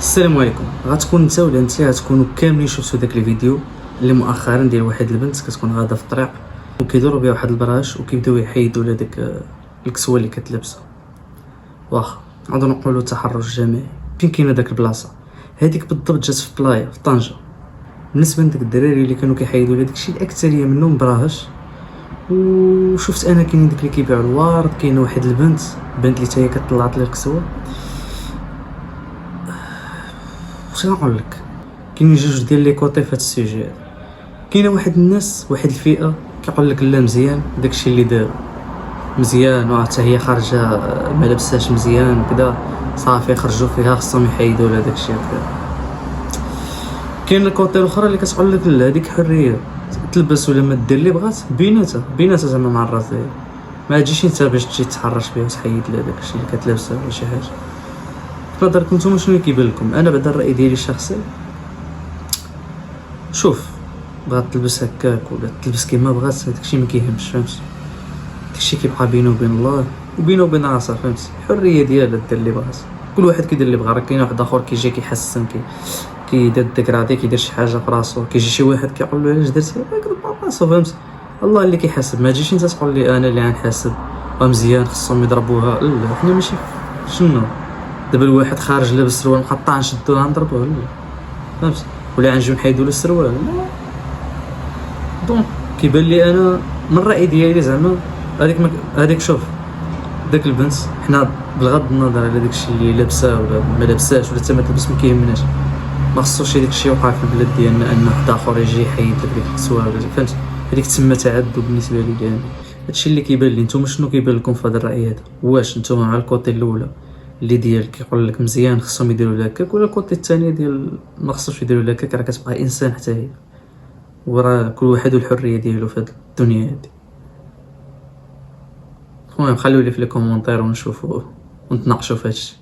السلام عليكم. غتكون انت ولا انت غتكونوا كاملين شفتوا داك الفيديو اللي مؤخرا ديال واحد البنت كتكون غاده في الطريق وكيدوروا بها واحد البراش وكيبداو يحيدوا لها داك الكسوه اللي كتلبسها. واخا نقدروا نقولوا تحرش جماعي. فين كاينه داك البلاصه؟ هذيك بالضبط جات في بلايا في طنجه. بالنسبه لداك الدراري اللي كانوا كيحيدوا لها داكشي الاكثريه منهم براهش. وشفت انا كاينين داك اللي كيبيعوا الورد، كاينه واحد البنت اللي حتى هي كطلعت لها الكسوه. واش نقول لك، كاينين جوج ديال لي كوتي في هذا السوجي هذا. كاينه واحد الناس واحد الفئه كيقول لك لا مزيان داكشي اللي دار مزيان، وحتى هي خارجه ما لابساش مزيان وكذا، صافي خرجوا فيها خصهم يحيدوا لها داكشي هكذا. كاين الكوتي الاخرى اللي كتقول لك لا هذيك حريه تلبس ولا ما دير اللي بغات، بيناتها زعما مع الراس ديالها، ما تجيش انت باش تجي تحرش بها وتحيد لها داكشي اللي كتلبسها ولا شي حاجه. في نظركم نتوما شنو كيبان لكم؟ انا بعدا الراي ديالي الشخصي، شوف بغات تلبس هكاك ولا تلبس كيما بغات، داكشي ما كيهمش، فهمتي؟ داكشي كيبقى بينه وبين الله وبينه وبين راسها، فهمتي؟ الحريه ديالها دير اللي بغات، كل واحد كيدير اللي بغا. راه كاين واحد اخر كيجي كيحسن كيدير ديكرادي، كيدير شي حاجه في راسو، كيجي شي واحد كيقول له علاش درتي هكا راسو، فهمتي؟ الله اللي كيحاسب، ما تجيش انت تقول لي انا اللي غنحاسب ومزيان خصهم يضربوها. لا حنا ماشي شنو دابا الواحد خارج لابس سروال مقطع نشدوه نضربوه، لا فهمتي؟ ولا غنجيو نحيدوا له السروال، لا. دونك كيبان لي انا من الراي ديالي زعما هذيك شوف داك البنت، حنا بغض النظر على داكشي اللي لابسه ولا ما لابساش ولا حتى ما تلبس ما كيهمناش، ما خصوش هذاك الشيء يوقع في البلاد ديالنا ان واحد اخر يجي يحيد لك ديك الكسوه، فهمت؟ هذيك تسمى تعذب بالنسبه لي يعني. هادشي اللي كيبان لي. نتوما شنو كيبان لكم في هذا الراي هذا؟ واش نتوما مع الكوتي الاولى اللي ديال كيقول لك مزيان خصهم يديروا لها هكاك، ولا الكوتي الثانيه ديال ما خصوش يديروا لها هكاك، راه كتبقى انسان حتى هي، وراه كل واحد والحريه ديالو في هذه الدنيا هذه؟ المهم خليولي في لي كومونتير ونشوفوا ونتناقشوا في هادشي.